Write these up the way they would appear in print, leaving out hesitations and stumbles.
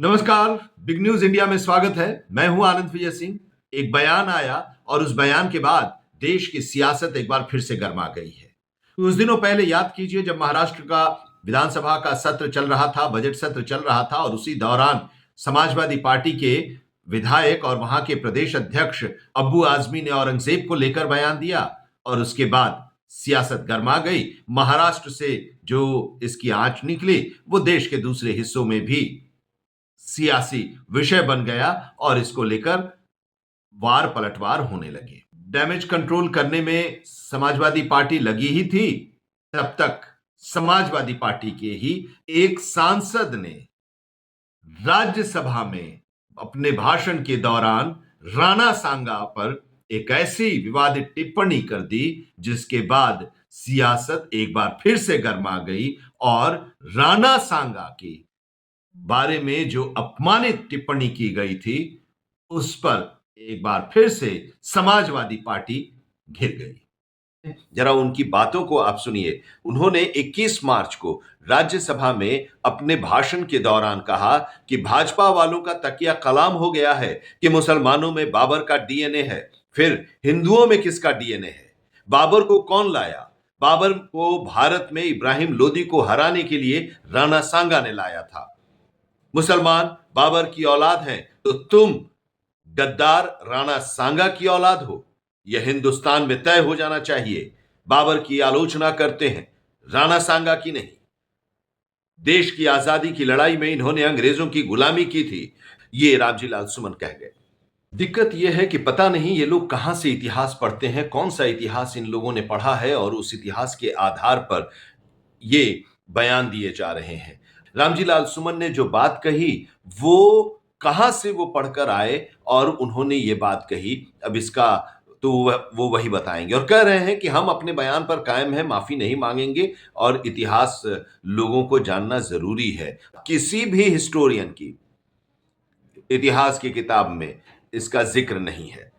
नमस्कार। Big news India में स्वागत है। मैं हूं आनंद विजय सिंह। एक बयान आया और उस बयान के बाद देश की सियासत एक बार फिर से गर्मा गई है। कुछ दिनों पहले याद कीजिए, जब महाराष्ट्र का विधानसभा का सत्र चल रहा था, बजट सत्र चल रहा था, और उसी दौरान समाजवादी पार्टी के विधायक और वहां के प्रदेश अध्यक्ष अब्बू आजमी ने औरंगजेब को लेकर बयान दिया और उसके बाद सियासत गर्मा गई। महाराष्ट्र से जो इसकी आंच निकली वो देश के दूसरे हिस्सों में भी सियासी विषय बन गया और इसको लेकर वार पलटवार होने लगे। डैमेज कंट्रोल करने में समाजवादी पार्टी लगी ही थी। तब तक समाजवादी पार्टी के ही एक सांसद ने राज्यसभा में अपने भाषण के दौरान राणा सांगा पर एक ऐसी विवादित टिप्पणी कर दी जिसके बाद सियासत एक बार फिर से गर्मा गई और राणा सांगा के बारे में जो अपमानित टिप्पणी की गई थी उस पर एक बार फिर से समाजवादी पार्टी घिर गई। जरा उनकी बातों को आप सुनिए। उन्होंने 21 मार्च को राज्यसभा में अपने भाषण के दौरान कहा कि भाजपा वालों का तकिया कलाम हो गया है कि मुसलमानों में बाबर का डीएनए है, फिर हिंदुओं में किसका डीएनए है? बाबर को कौन लाया? बाबर को भारत में इब्राहिम लोदी को हराने के लिए राणा सांगा ने लाया था। मुसलमान बाबर की औलाद हैं तो तुम गद्दार राणा सांगा की औलाद हो। यह हिंदुस्तान में तय हो जाना चाहिए। बाबर की आलोचना करते हैं, राणा सांगा की नहीं। देश की आजादी की लड़ाई में इन्होंने अंग्रेजों की गुलामी की थी, ये रामजी लाल सुमन कह गए। दिक्कत यह है कि पता नहीं ये लोग कहां से इतिहास पढ़ते हैं, कौन सा इतिहास इन लोगों ने पढ़ा है और उस इतिहास के आधार पर ये बयान दिए जा रहे हैं। रामजी लाल सुमन ने जो बात कही वो कहां से वो पढ़कर आए और उन्होंने ये बात कही, अब इसका तो वो वही बताएंगे। और कह रहे हैं कि हम अपने बयान पर कायम हैं, माफी नहीं मांगेंगे और इतिहास लोगों को जानना जरूरी है। किसी भी हिस्टोरियन की इतिहास की किताब में इसका जिक्र नहीं है।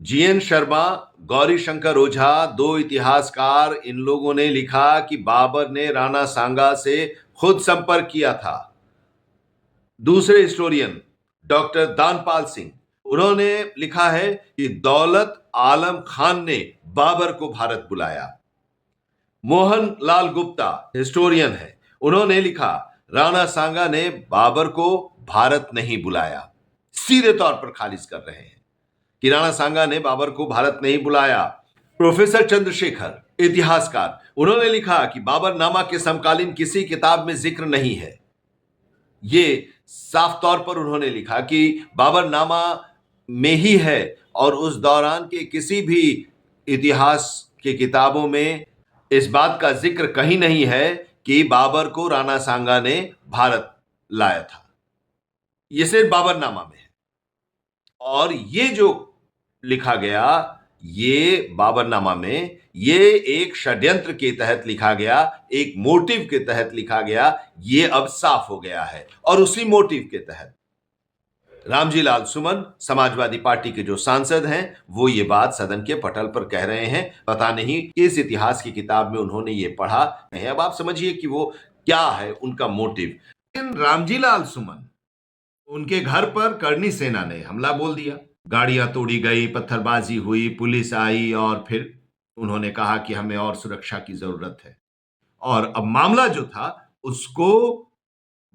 जीएन शर्मा, गौरी शंकर ओझा, दो इतिहासकार, इन लोगों ने लिखा कि बाबर ने राणा सांगा से खुद संपर्क किया था। दूसरे हिस्टोरियन डॉक्टर दानपाल सिंह, उन्होंने लिखा है कि दौलत आलम खान ने बाबर को भारत बुलाया। मोहन लाल गुप्ता हिस्टोरियन है, उन्होंने लिखा राणा सांगा ने बाबर को भारत नहीं बुलाया। सीधे तौर पर खारिज कर रहे हैं कि राणा सांगा ने बाबर को भारत नहीं बुलाया। प्रोफेसर चंद्रशेखर, इतिहासकार, उन्होंने लिखा कि बाबरनामा के समकालीन किसी किताब में जिक्र नहीं है। ये साफ तौर पर उन्होंने लिखा कि बाबरनामा में ही है और उस दौरान के किसी भी इतिहास की किताबों में इस बात का जिक्र कहीं नहीं है कि बाबर को राणा सांगा ने भारत लाया था। ये सिर्फ बाबरनामा में है। और ये जो लिखा गया, ये बाबरनामा में ये एक षड्यंत्र के तहत लिखा गया, एक मोटिव के तहत लिखा गया, ये अब साफ हो गया है। और उसी मोटिव के तहत रामजी लाल सुमन, समाजवादी पार्टी के जो सांसद हैं, वो ये बात सदन के पटल पर कह रहे हैं। पता नहीं किस इतिहास की किताब में उन्होंने ये पढ़ा है। अब आप समझिए कि वो क्या है उनका मोटिव। लेकिन रामजी लाल सुमन, उनके घर पर करनी सेना ने हमला बोल दिया, गाड़ियां तोड़ी गई, पत्थरबाजी हुई, पुलिस आई और फिर उन्होंने कहा कि हमें और सुरक्षा की जरूरत है। और अब मामला जो था उसको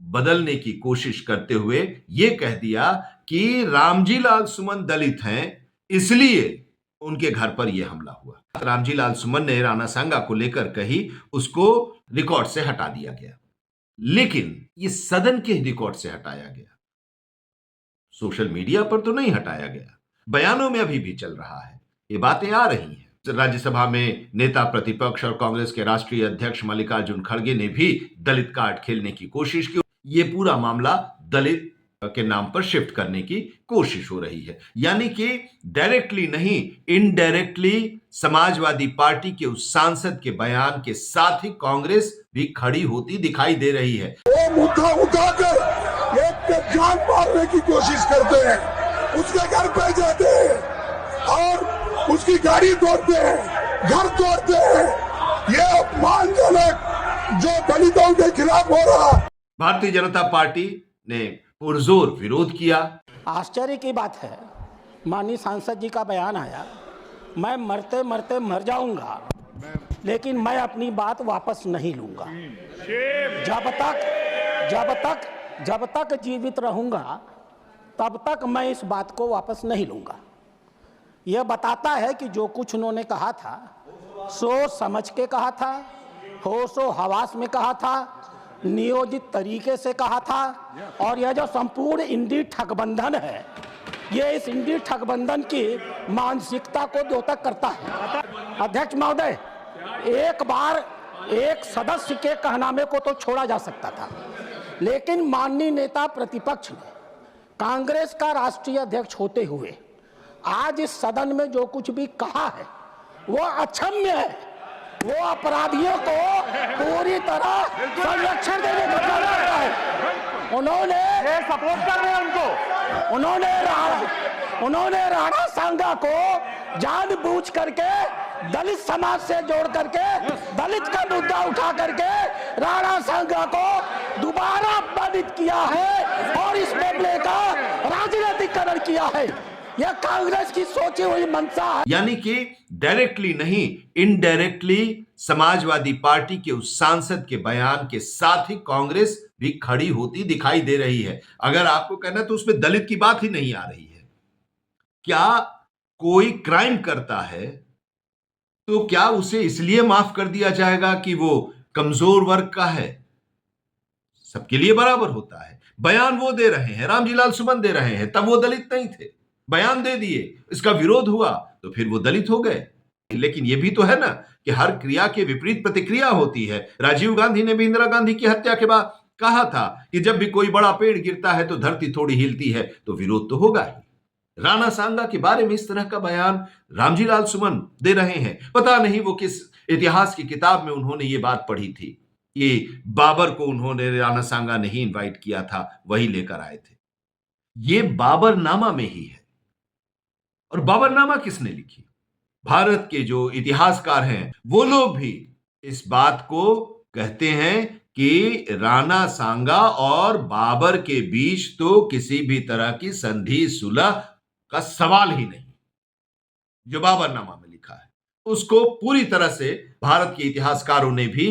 बदलने की कोशिश करते हुए यह कह दिया कि रामजी लाल सुमन दलित हैं, इसलिए उनके घर पर यह हमला हुआ। रामजी लाल सुमन ने राणा सांगा को लेकर कही, उसको रिकॉर्ड से हटा दिया गया। लेकिन यह सदन के रिकॉर्ड से हटाया गया, सोशल मीडिया पर तो नहीं हटाया गया। बयानों में अभी भी चल रहा है, ये बातें आ रही हैं। राज्यसभा में नेता प्रतिपक्ष और कांग्रेस के राष्ट्रीय अध्यक्ष मल्लिकार्जुन खड़गे ने भी दलित कार्ड खेलने की कोशिश की। ये पूरा मामला दलित के नाम पर शिफ्ट करने की कोशिश हो रही है, यानी कि डायरेक्टली नहीं, इनडायरेक्टली समाजवादी पार्टी के उस सांसद के बयान के साथ ही कांग्रेस भी खड़ी होती दिखाई दे रही है। वो मुद्दा उठाकर एक पे जान मारने की कोशिश करते हैं, उसके घर पे जाते हैं और उसकी गाड़ी तोड़ते हैं, घर तोड़ते हैं। ये अपमानजनक जो दलितों के खिलाफ हो रहा। भारतीय जनता पार्टी ने पुरजोर विरोध किया। आश्चर्य की बात है, माननीय सांसद जी का बयान आया, मैं मरते मरते मर जाऊंगा लेकिन मैं अपनी बात वापस नहीं लूंगा। जब तक जीवित रहूंगा तब तक मैं इस बात को वापस नहीं लूंगा। यह बताता है कि जो कुछ उन्होंने कहा था सोच समझ के कहा था, होशो हवास में कहा था, नियोजित तरीके से कहा था। और यह जो संपूर्ण इंडी ठगबंधन है, ये इस इंडी ठगबंधन की मानसिकता को द्योतक करता है। अध्यक्ष महोदय, एक बार एक सदस्य के कहनामे को तो छोड़ा जा सकता था, लेकिन माननीय नेता प्रतिपक्ष ने कांग्रेस का राष्ट्रीय अध्यक्ष होते हुए आज इस सदन में जो कुछ भी कहा है वो अक्षम्य है। वो अपराधियों को पूरी तरह संरक्षण देने का प्रयास कर रहा है। उन्होंने सपोर्ट कर रहे हैं उनको। उन्होंने राणा सांगा को जानबूझ करके दलित समाज से जोड़ करके दलित का मुद्दा उठा करके राणा सांगा को दोबारा अपमानित किया है और इस मामले का राजनीतिकरण किया है। यह कांग्रेस की सोची हुई मंशा है। यानी कि डायरेक्टली नहीं, इनडायरेक्टली समाजवादी पार्टी के उस सांसद के बयान के साथ ही कांग्रेस भी खड़ी होती दिखाई दे रही है। अगर आपको कहना तो उसमें दलित की बात ही नहीं आ रही है। क्या कोई क्राइम करता है तो क्या उसे इसलिए माफ कर दिया जाएगा कि वो कमजोर वर्ग का है? सबके लिए बराबर होता है। बयान वो दे रहे हैं, रामजी लाल सुमन दे रहे हैं, तब वो दलित नहीं थे, बयान दे दिए, इसका विरोध हुआ तो फिर वो दलित हो गए। लेकिन ये भी तो है ना कि हर क्रिया के विपरीत प्रतिक्रिया होती है। राजीव गांधी ने भी इंदिरा गांधी की हत्या के बाद कहा था कि जब भी कोई बड़ा पेड़ गिरता है तो धरती थोड़ी हिलती है, तो विरोध तो होगा ही। राणा सांगा के बारे में इस तरह का बयान रामजी लाल सुमन दे रहे हैं। पता नहीं वो किस इतिहास की किताब में उन्होंने ये बात पढ़ी थी। ये बाबर को उन्होंने राणा सांगा नहीं इनवाइट किया था, वही लेकर आए थे। ये बाबरनामा में ही है। और बाबरनामा किसने लिखी? भारत के जो इतिहासकार हैं वो लोग भी इस बात को कहते हैं कि राणा सांगा और बाबर के बीच तो किसी भी तरह की संधि सुलह का सवाल ही नहीं। जो बाबरनामा में लिखा है उसको पूरी तरह से भारत के इतिहासकारों ने भी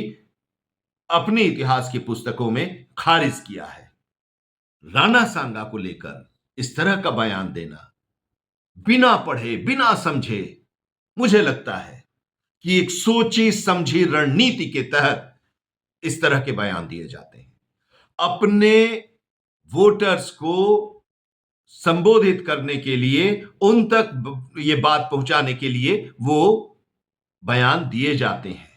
अपने इतिहास की पुस्तकों में खारिज किया है। राणा सांगा को लेकर इस तरह का बयान देना बिना पढ़े बिना समझे, मुझे लगता है कि एक सोची समझी रणनीति के तहत इस तरह के बयान दिए जाते हैं। अपने वोटर्स को संबोधित करने के लिए, उन तक ये बात पहुंचाने के लिए वो बयान दिए जाते हैं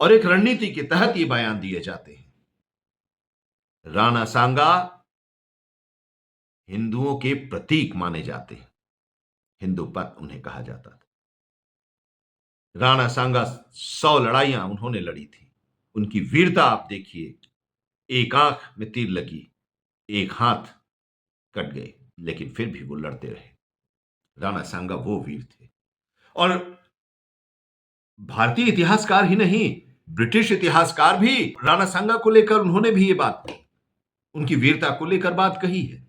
और एक रणनीति के तहत ये बयान दिए जाते हैं। राणा सांगा हिंदुओं के प्रतीक माने जाते हैं, हिंदू पत उन्हें कहा जाता था। राणा सांगा 100 लड़ाइयां उन्होंने लड़ी थी। उनकी वीरता आप देखिए, एक आंख में तीर लगी, एक हाथ कट गए, लेकिन फिर भी वो लड़ते रहे। राणा सांगा वो वीर थे। और भारतीय इतिहासकार ही नहीं, ब्रिटिश इतिहासकार भी राणा सांगा को लेकर उन्होंने भी ये बात, उनकी वीरता को लेकर बात कही है।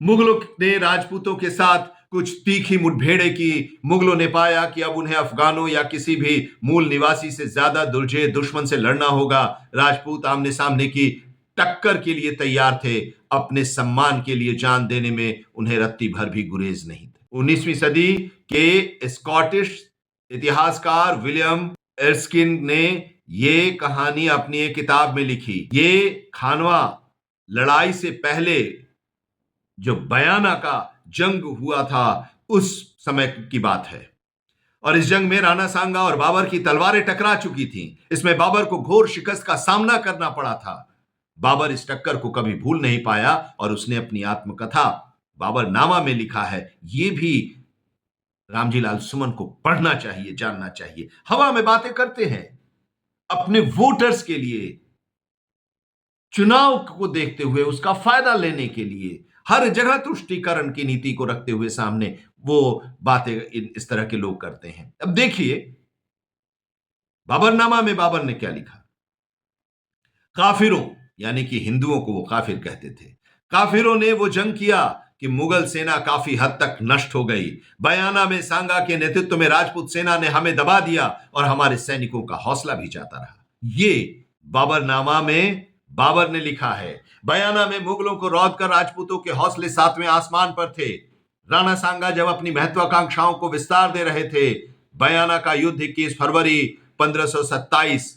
मुगलों ने राजपूतों के साथ कुछ तीखी मुठभेड़ें की। मुगलों ने पाया कि अब उन्हें अफगानों या किसी भी मूल निवासी से ज्यादा दुर्जय दुश्मन से लड़ना होगा। राजपूत आमने सामने की टक्कर के लिए तैयार थे। अपने सम्मान के लिए जान देने में उन्हें रत्ती भर भी गुरेज नहीं थे। 19वीं सदी के स्कॉटिश इतिहासकार विलियम एर्स्किन ने ये कहानी अपनी एक किताब में लिखी। ये खानवा लड़ाई से पहले जो बयाना का जंग हुआ था उस समय की बात है। और इस जंग में राणा सांगा और बाबर की तलवारें टकरा चुकी थीं। इसमें बाबर को घोर शिकस्त का सामना करना पड़ा था। बाबर इस टक्कर को कभी भूल नहीं पाया और उसने अपनी आत्मकथा बाबरनामा में लिखा है। ये भी रामजी लाल सुमन को पढ़ना चाहिए, जानना चाहिए। हवा में बातें करते हैं अपने वोटर्स के लिए, चुनाव को देखते हुए, उसका फायदा लेने के लिए, हर जगह तुष्टीकरण की नीति को रखते हुए सामने वो बातें इस तरह के लोग करते हैं। अब देखिए बाबरनामा में बाबर ने क्या लिखा। काफिरों, यानी कि हिंदुओं को वो काफिर कहते थे। काफिरों ने वो जंग किया कि मुगल सेना काफी हद तक नष्ट हो गई। बयाना में सांगा के नेतृत्व में राजपूत सेना ने हमें दबा दिया और हमारे सैनिकों का हौसला भी जाता रहा। ये बाबरनामा में बाबर ने लिखा है। बयाना में मुगलों को रौंद कर राजपूतों के हौसले सातवें आसमान पर थे। राणा सांगा जब अपनी महत्वाकांक्षाओं को विस्तार दे रहे थे, बयाना का युद्ध 21 फरवरी 1527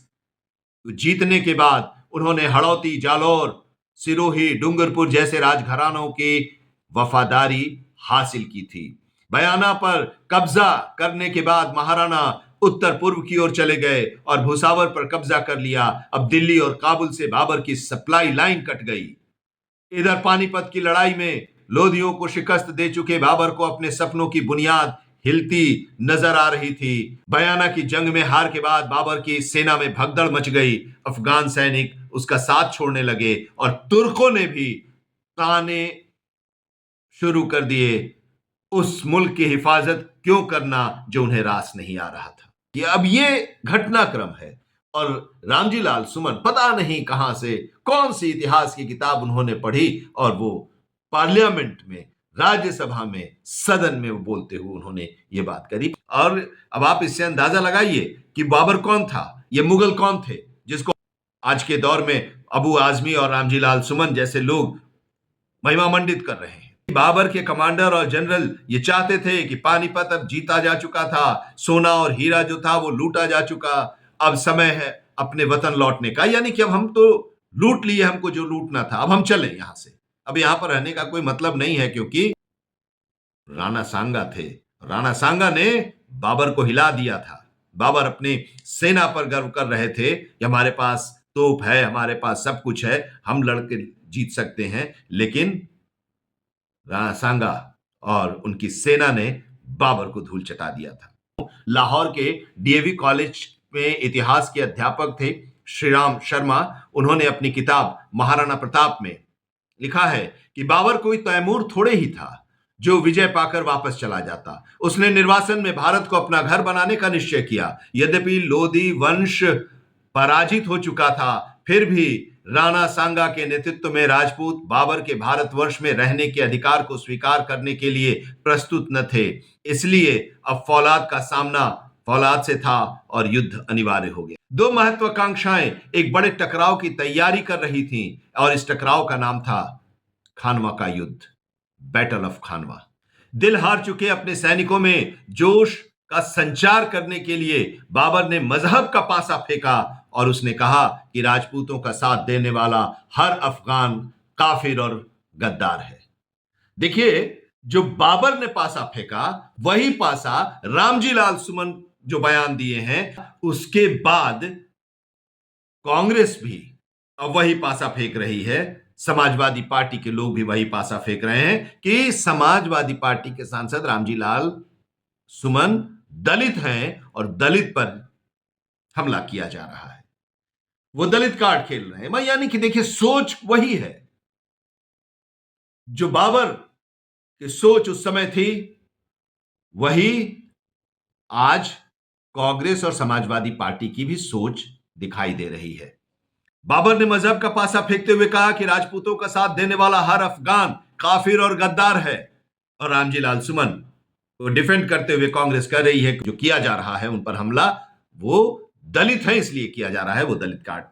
जीतने के बाद उन्होंने हड़ौती, जालौर, सिरोही, डूंगरपुर जैसे राजघरानों की वफादारी हासिल की थी। बयाना पर कब्जा करने के बाद महाराणा उत्तर पूर्व की ओर चले गए और भुसावर पर कब्जा कर लिया। अब दिल्ली और काबुल से बाबर की सप्लाई लाइन कट गई। इधर पानीपत की लड़ाई में लोधियों को शिकस्त दे चुके बाबर को अपने सपनों की बुनियाद हिलती नजर आ रही थी। बयाना की जंग में हार के बाद बाबर की सेना में भगदड़ मच गई। अफगान सैनिक उसका साथ छोड़ने लगे और तुर्कों ने भी ताने शुरू कर दिए। उस मुल्क की हिफाजत क्यों करना जो उन्हें रास नहीं आ रहा था। कि अब ये घटनाक्रम है और रामजी लाल सुमन पता नहीं कहां से कौन सी इतिहास की किताब उन्होंने पढ़ी और वो पार्लियामेंट में, राज्यसभा में, सदन में वो बोलते हुए उन्होंने ये बात करी। और अब आप इससे अंदाजा लगाइए कि बाबर कौन था, ये मुगल कौन थे जिसको आज के दौर में अबू आजमी और रामजी लाल सुमन जैसे लोग महिमा मंडित कर रहे हैं। बाबर के कमांडर और जनरल ये चाहते थे कि पानीपत अब जीता जा चुका था, सोना और हीरा जो था वो लूटा जा चुका, अब समय है अपने वतन लौटने का। यानी कि अब हम तो लूट लिए हमको जो लूटना था, अब हम चले यहां से, अब यहां पर रहने का कोई मतलब नहीं है। क्योंकि राणा सांगा थे, राणा सांगा ने बाबर को हिला दिया था। बाबर अपनी सेना पर गर्व कर रहे थे कि हमारे पास तोप है, हमारे पास सब कुछ है, हम लड़के जीत सकते हैं। लेकिन राणा सांगा और उनकी सेना ने बाबर को धूल चटा दिया था। लाहौर के डीएवी कॉलेज में इतिहास के अध्यापक थे श्रीराम शर्मा। उन्होंने अपनी किताब महाराणा प्रताप में लिखा है कि बाबर कोई तैमूर थोड़े ही था जो विजय पाकर वापस चला जाता। उसने निर्वासन में भारत को अपना घर बनाने का निश्चय किया। यद्यपि लोधी वंश पराजित हो चुका था, फिर भी राणा सांगा के नेतृत्व में राजपूत बाबर के भारतवर्ष में रहने के अधिकार को स्वीकार करने के लिए प्रस्तुत न थे। इसलिए अब फौलाद का सामना फौलाद से था और युद्ध अनिवार्य हो गया। दो महत्वाकांक्षाएं एक बड़े टकराव की तैयारी कर रही थीं और इस टकराव का नाम था खानवा का युद्ध, बैटल ऑफ खानवा। दिल हार चुके अपने सैनिकों में जोश का संचार करने के लिए बाबर ने मजहब का पासा फेंका और उसने कहा कि राजपूतों का साथ देने वाला हर अफगान काफिर और गद्दार है। देखिए, जो बाबर ने पासा फेंका वही पासा रामजी लाल सुमन जो बयान दिए हैं, उसके बाद कांग्रेस भी अब वही पासा फेंक रही है। समाजवादी पार्टी के लोग भी वही पासा फेंक रहे हैं कि समाजवादी पार्टी के सांसद रामजी लाल सुमन दलित हैं और दलित पर हमला किया जा रहा है। वो दलित कार्ड खेल रहे हैं। यानी कि देखिए, सोच वही है जो बाबर की सोच उस समय थी, वही आज कांग्रेस और समाजवादी पार्टी की भी सोच दिखाई दे रही है। बाबर ने मजहब का पासा फेंकते हुए कहा कि राजपूतों का साथ देने वाला हर अफगान काफिर और गद्दार है। और रामजी लाल सुमन को डिफेंड करते हुए कांग्रेस कह रही है कि जो किया जा रहा है उन पर हमला, वो दलित है इसलिए किया जा रहा है, वो दलित कार्ड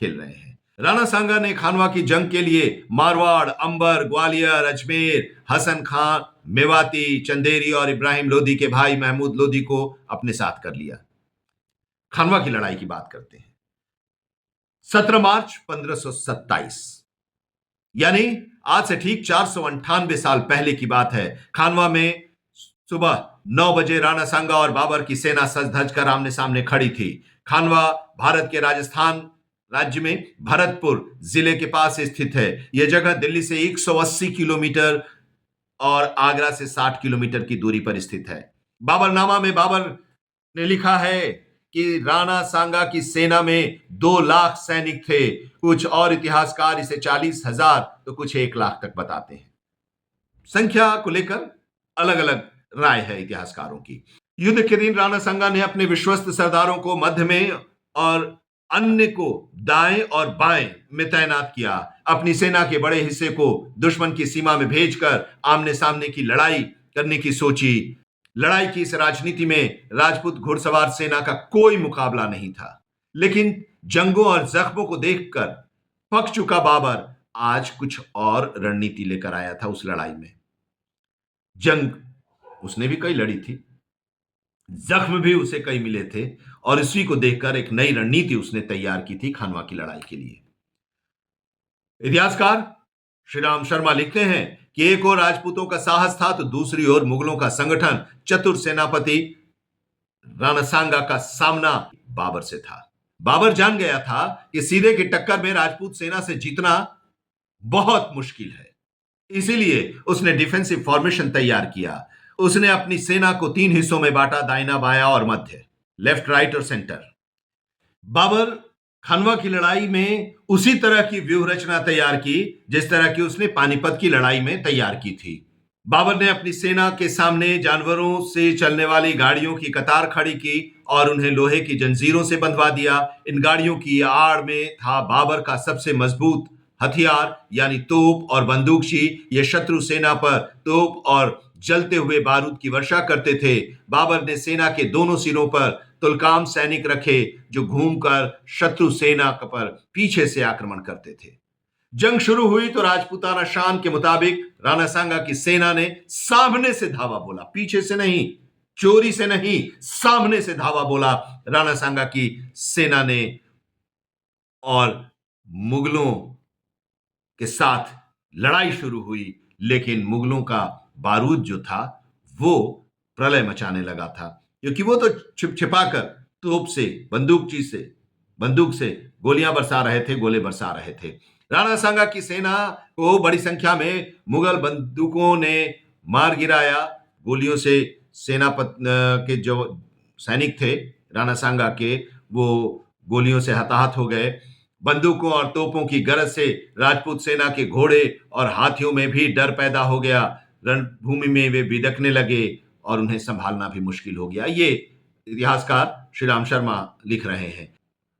खेल रहे हैं। राणा सांगा ने खानवा की जंग के लिए मारवाड़, अंबर, ग्वालियर, अजमेर, हसन खान, मेवाती, चंदेरी और इब्राहिम लोधी के भाई महमूद लोधी को अपने साथ कर लिया। खानवा की लड़ाई की बात करते हैं। 17 मार्च 1527, यानी आज से ठीक 498 साल पहले की बात है। खानवा में सुबह 9 बजे राणा सांगा और बाबर की सेना सज धज कर आमने सामने खड़ी थी। खानवा भारत के राजस्थान राज्य में भरतपुर जिले के पास स्थित है। यह जगह दिल्ली से 180 किलोमीटर और आगरा से 60 किलोमीटर की दूरी पर स्थित है। बाबरनामा में बाबर ने लिखा है कि राणा सांगा की सेना में 2 लाख सैनिक थे। कुछ और इतिहासकार इसे 40,000 तो कुछ 1 लाख तक बताते हैं। संख्या को लेकर अलग अलग राय है इतिहासकारों की। युद्ध के दिन राणा सांगा ने अपने विश्वस्त सरदारों को मध्य में और अन्य को दाएं और बाएं में तैनात किया। अपनी सेना के बड़े हिस्से को दुश्मन की सीमा में भेजकर आमने सामने की लड़ाई करने की सोची। लड़ाई की इस राजनीति में राजपूत घुड़सवार सेना का कोई मुकाबला नहीं था, लेकिन जंगों और जख्मों को देखकर पक चुका बाबर आज कुछ और रणनीति लेकर आया था। उस लड़ाई में जंग उसने भी कई लड़ी थी, जख्म भी उसे कई मिले थे, और इसी को देखकर एक नई रणनीति उसने तैयार की थी खानवा की लड़ाई के लिए। इतिहासकार श्री राम शर्मा लिखते हैं कि एक ओर राजपूतों का साहस था तो दूसरी ओर मुगलों का संगठन, चतुर सेनापति राणा सांगा का सामना बाबर से था। बाबर जान गया था कि सीधे की टक्कर में राजपूत सेना से जीतना बहुत मुश्किल है, इसीलिए उसने डिफेंसिव फॉर्मेशन तैयार किया। उसने अपनी सेना को 3 हिस्सों में बांटा, दाहिना, बायां और मध्य, लेफ्ट, राइट और सेंटर। बाबर खानवा की लड़ाई में उसी तरह की व्यूह रचना तैयार की जिस तरह की उसने पानीपत की लड़ाई में तैयार की थी। बाबर ने अपनी सेना के सामने जानवरों से चलने वाली गाड़ियों की कतार खड़ी की और उन्हें लोहे की जंजीरों से बंधवा दिया। इन गाड़ियों की आड़ में था बाबर का सबसे मजबूत हथियार यानी तोप और बंदूकची। ये शत्रु सेना पर तोप और जलते हुए बारूद की वर्षा करते थे। बाबर ने सेना के दोनों सिरों पर तुलकाम सैनिक रखे जो घूमकर शत्रु सेना पर पीछे से आक्रमण करते थे। जंग शुरू हुई तो राजपूताना शान के मुताबिक राणा सांगा की सेना ने सामने से धावा बोला, पीछे से नहीं, चोरी से नहीं, सामने से धावा बोला राणा सांगा की सेना ने, और मुगलों के साथ लड़ाई शुरू हुई। लेकिन मुगलों का बारूद जो था वो प्रलय मचाने लगा था, क्योंकि वो तो छिप छिपाकर तोप से, बंदूक से गोलियां बरसा रहे थे, गोले बरसा रहे थे। राणा सांगा की सेना को बड़ी संख्या में मुगल बंदूकों ने मार गिराया। गोलियों से के जो सैनिक थे राणा सांगा के, वो गोलियों से हताहत हो गए। बंदूकों और तोपों की गरज से राजपूत सेना के घोड़े और हाथियों में भी डर पैदा हो गया। रणभूमि में वे बिदकने लगे और उन्हें संभालना भी मुश्किल हो गया। ये इतिहासकार श्री राम शर्मा लिख रहे हैं।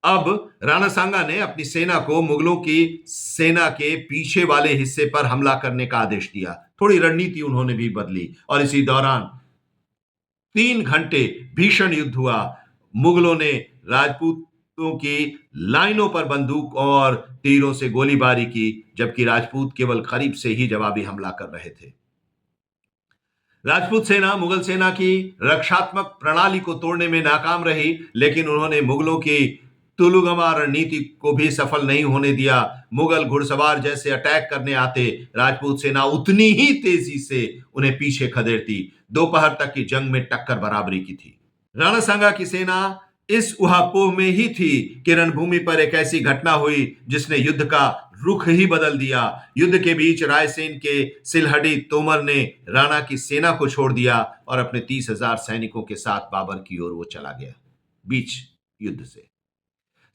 अब राणा सांगा ने अपनी सेना को मुगलों की सेना के पीछे वाले हिस्से पर हमला करने का आदेश दिया। थोड़ी रणनीति उन्होंने भी बदली और इसी दौरान 3 घंटे भीषण युद्ध हुआ। मुगलों ने राजपूतों की लाइनों पर बंदूक और तीरों से गोलीबारी की, जबकि राजपूत केवल करीब से ही जवाबी हमला कर रहे थे। राजपूत सेना मुगल सेना की रक्षात्मक प्रणाली को तोड़ने में नाकाम रही, लेकिन उन्होंने मुगलों की तुलुगमा रणनीति को भी सफल नहीं होने दिया। मुगल घुड़सवार जैसे अटैक करने आते, राजपूत सेना उतनी ही तेजी से उन्हें पीछे खदेड़ती। दोपहर तक की जंग में टक्कर बराबरी की थी। राणा सांगा की सेना इस उहापोह में ही थी कि रणभूमि पर एक ऐसी घटना हुई जिसने युद्ध का रुख ही बदल दिया। युद्ध के बीच रायसेन के सिलहटी तोमर ने राणा की सेना को छोड़ दिया और अपने 30,000 सैनिकों के साथ बाबर की ओर वो चला गया। बीच युद्ध से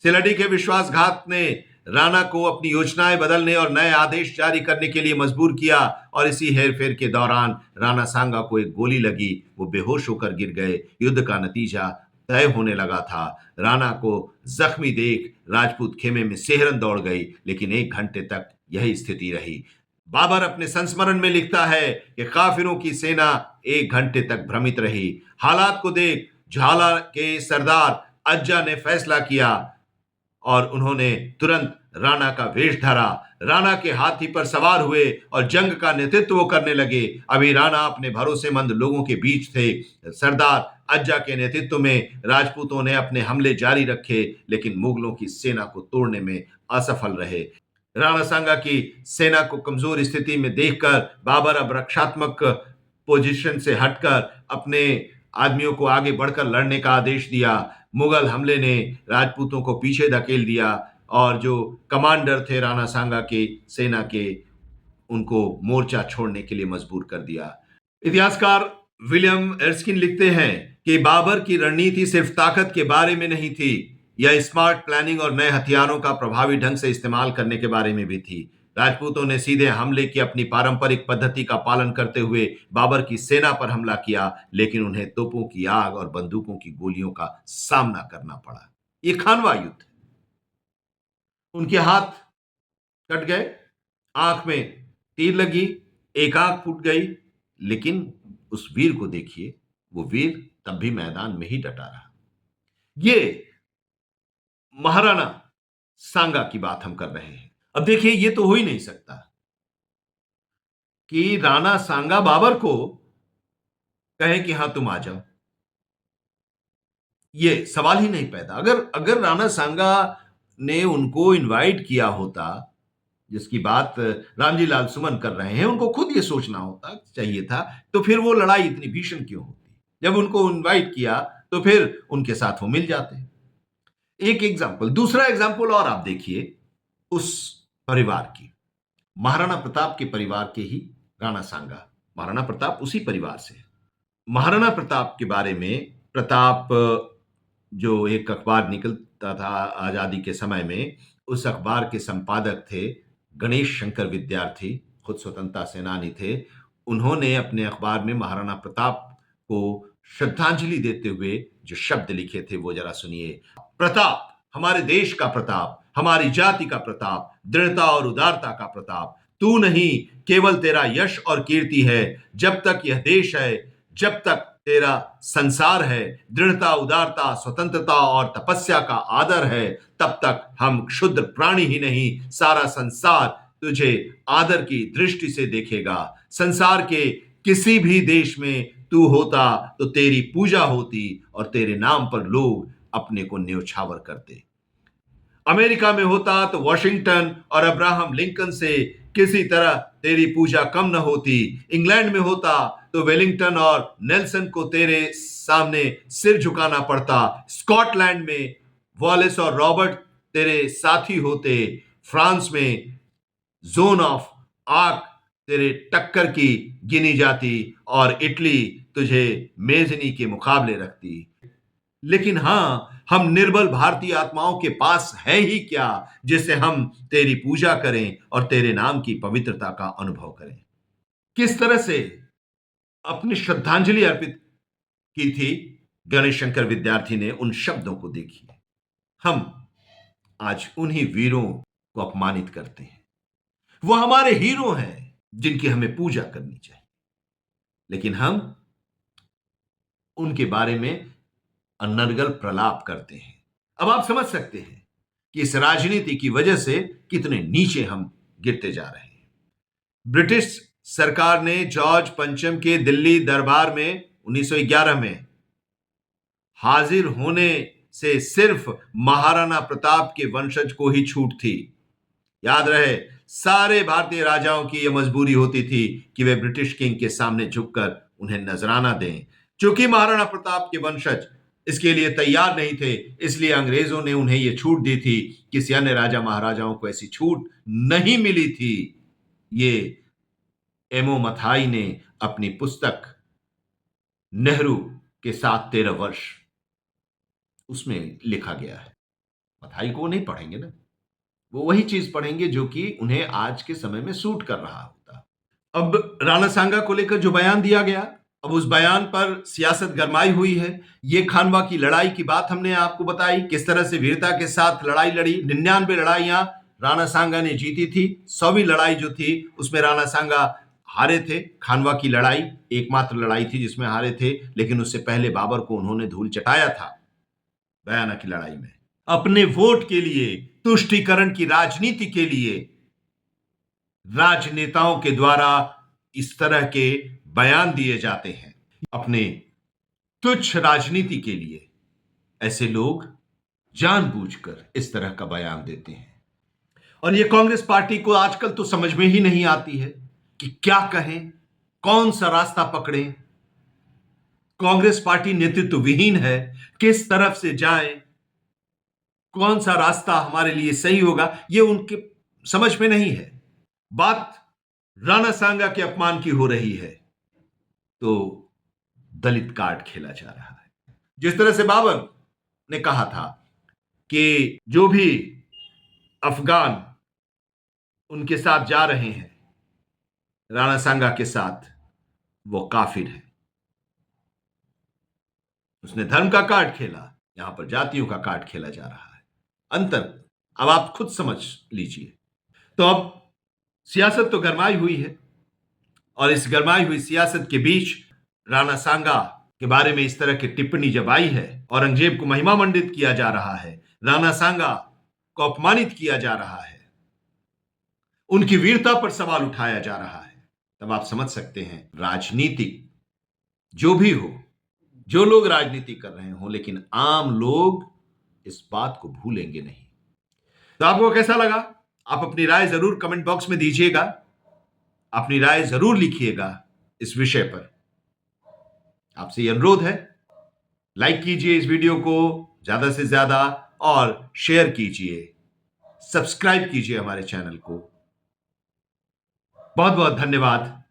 सिलहटी के विश्वासघात ने राणा को अपनी योजनाएं बदलने और नए आदेश जारी करने के लिए मजबूर किया, और इसी हेरफेर के दौरान राणा सांगा को एक गोली लगी, वो बेहोश होकर गिर गए। युद्ध का नतीजा तय होने लगा था। राणा को जख्मी देख राजपूत खेमे में सेहरन दौड़ गई, लेकिन 1 घंटे तक यही स्थिति रही। बाबर अपने संस्मरण में लिखता है कि काफिरों की सेना 1 घंटे तक भ्रमित रही। हालात को देख झाला के सरदार अज्जा ने फैसला किया और उन्होंने तुरंत राणा का वेश धरा। राणा के हाथी पर सवार हुए और जंग का नेतृत्व करने लगे। अभी राणा अपने भरोसेमंद लोगों के बीच थे। सरदार अज्जा के नेतृत्व में राजपूतों ने अपने हमले जारी रखे, लेकिन मुगलों की सेना को तोड़ने में असफल रहे। राणा सांगा की सेना को कमजोर स्थिति में देखकर बाबर अब रक्षात्मक पोजीशन से हटकर अपने आदमियों को आगे बढ़कर लड़ने का आदेश दिया। मुगल हमले ने राजपूतों को पीछे धकेल दिया और जो कमांडर थे राणा सांगा के सेना के, उनको मोर्चा छोड़ने के लिए मजबूर कर दिया। इतिहासकार विलियम एर्स्किन लिखते हैं कि बाबर की रणनीति सिर्फ ताकत के बारे में नहीं थी, यह स्मार्ट प्लानिंग और नए हथियारों का प्रभावी ढंग से इस्तेमाल करने के बारे में भी थी। राजपूतों ने सीधे हमले की अपनी पारंपरिक पद्धति का पालन करते हुए बाबर की सेना पर हमला किया, लेकिन उन्हें तोपों की आग और बंदूकों की गोलियों का सामना करना पड़ा। यह खानवा युद्ध, उनके हाथ कट गए, आंख में तीर लगी, एक आंख फूट गई, लेकिन उस वीर को देखिए, वो वीर तब भी मैदान में ही डटा रहा। ये महाराणा सांगा की बात हम कर रहे हैं। अब देखिए, ये तो हो ही नहीं सकता कि राणा सांगा बाबर को कहे कि हां तुम आ जाओ। ये सवाल ही नहीं पैदा। अगर अगर राणा सांगा ने उनको इनवाइट किया होता, जिसकी बात रामजी लाल सुमन कर रहे हैं, उनको खुद ये सोचना होता चाहिए था, तो फिर वो लड़ाई इतनी भीषण क्यों होती? जब उनको इनवाइट किया तो फिर उनके साथ वो मिल जाते। एक एग्जाम्पल, दूसरा एग्जाम्पल और आप देखिए उस परिवार की, महाराणा प्रताप के परिवार के ही राणा सांगा। महाराणा प्रताप उसी परिवार से है। महाराणा प्रताप के बारे में, प्रताप जो एक अखबार निकलता था आजादी के समय में, उस अखबार के संपादक थे गणेश शंकर विद्यार्थी, खुद स्वतंत्रता सेनानी थे। उन्होंने अपने अखबार में महाराणा प्रताप को श्रद्धांजलि देते हुए जो शब्द लिखे थे वो जरा सुनिए। प्रताप, हमारे देश का प्रताप, हमारी जाति का प्रताप, दृढ़ता और उदारता का प्रताप, तू नहीं केवल तेरा यश और कीर्ति है। जब तक यह देश है, जब तक तेरा संसार है, दृढ़ता, उदारता, स्वतंत्रता और तपस्या का आदर है, तब तक हम क्षुद्र प्राणी ही नहीं, सारा संसार तुझे आदर की दृष्टि से देखेगा। संसार के किसी भी देश में तू होता तो तेरी पूजा होती और तेरे नाम पर लोग अपने को न्योछावर करते। अमेरिका में होता तो वॉशिंगटन और अब्राहम लिंकन से किसी तरह तेरी पूजा कम न होती। इंग्लैंड में होता तो वेलिंगटन और नेल्सन को तेरे सामने सिर झुकाना पड़ता। स्कॉटलैंड में वॉलेस और रॉबर्ट तेरे साथी होते। फ्रांस में जोन ऑफ आर्क तेरे टक्कर की गिनी जाती और इटली तुझे मेजनी के मुकाबले रखती। लेकिन हां, हम निर्बल भारतीय आत्माओं के पास है ही क्या जिसे हम तेरी पूजा करें और तेरे नाम की पवित्रता का अनुभव करें। किस तरह से अपनी श्रद्धांजलि अर्पित की थी गणेश शंकर विद्यार्थी ने, उन शब्दों को देखिए। हम आज उन्हीं वीरों को अपमानित करते हैं। वो हमारे हीरो हैं जिनकी हमें पूजा करनी चाहिए, लेकिन हम उनके बारे में अनर्गल प्रलाप करते हैं। अब आप समझ सकते हैं कि इस राजनीति की वजह से कितने नीचे हम गिरते जा रहे हैं। ब्रिटिश सरकार ने जॉर्ज पंचम के दिल्ली दरबार में 1911 में हाजिर होने से सिर्फ महाराणा प्रताप के वंशज को ही छूट थी। याद रहे, सारे भारतीय राजाओं की यह मजबूरी होती थी कि वे ब्रिटिश किंग के सामने झुककर उन्हें नजराना दें। चूंकि महाराणा प्रताप के वंशज इसके लिए तैयार नहीं थे, इसलिए अंग्रेजों ने उन्हें यह छूट दी थी। किसी अन्य राजा महाराजाओं को ऐसी छूट नहीं मिली थी। ये एमओ मथाई ने अपनी पुस्तक नेहरू के साथ 13 वर्ष उसमें लिखा गया है। मथाई को नहीं पढ़ेंगे ना, वो वही चीज पढ़ेंगे जो कि उन्हें आज के समय में सूट कर रहा होता। अब राणा सांगा को लेकर जो बयान दिया गया, अब उस बयान पर सियासत गरमाई हुई है। ये खानवा की लड़ाई की बात हमने आपको बताई, किस तरह से वीरता के साथ लड़ाई लड़ी। 99 लड़ाइयां राणा सांगा ने जीती थी। 100वीं लड़ाई जो थी उसमें राणा सांगा हारे थे। खानवा की लड़ाई एकमात्र लड़ाई थी जिसमें हारे थे, लेकिन उससे पहले बाबर को उन्होंने धूल चटाया था बयाना की लड़ाई में। अपने वोट के लिए, तुष्टीकरण की राजनीति के लिए राजनेताओं के द्वारा इस तरह के बयान दिए जाते हैं। अपने तुच्छ राजनीति के लिए ऐसे लोग जानबूझकर इस तरह का बयान देते हैं। और ये कांग्रेस पार्टी को आजकल तो समझ में ही नहीं आती है कि क्या कहें, कौन सा रास्ता पकड़ें। कांग्रेस पार्टी नेतृत्व विहीन है, किस तरफ से जाएं, कौन सा रास्ता हमारे लिए सही होगा, यह उनके समझ में नहीं है। बात राणा सांगा के अपमान की हो रही है तो दलित कार्ड खेला जा रहा है। जिस तरह से बाबर ने कहा था कि जो भी अफगान उनके साथ जा रहे हैं राणा सांगा के साथ, वो काफिर है। उसने धर्म का कार्ड खेला, यहां पर जातियों का कार्ड खेला जा रहा है। अंतर अब आप खुद समझ लीजिए। तो अब सियासत तो गरमाई हुई है और इस गरमाई हुई सियासत के बीच राणा सांगा के बारे में इस तरह की टिप्पणी जब आई है, औरंगजेब को महिमा मंडित किया जा रहा है, राणा सांगा को अपमानित किया जा रहा है, उनकी वीरता पर सवाल उठाया जा रहा है, तब आप समझ सकते हैं राजनीतिक जो भी हो, जो लोग राजनीति कर रहे हो, लेकिन आम लोग इस बात को भूलेंगे नहीं। तो आपको कैसा लगा? आप अपनी राय जरूर कमेंट बॉक्स में दीजिएगा, अपनी राय जरूर लिखिएगा इस विषय पर। आपसे यह अनुरोध है, लाइक कीजिए इस वीडियो को ज्यादा से ज्यादा और शेयर कीजिए, सब्सक्राइब कीजिए हमारे चैनल को। बहुत बहुत धन्यवाद।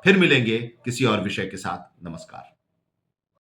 फिर मिलेंगे किसी और विषय के साथ। नमस्कार।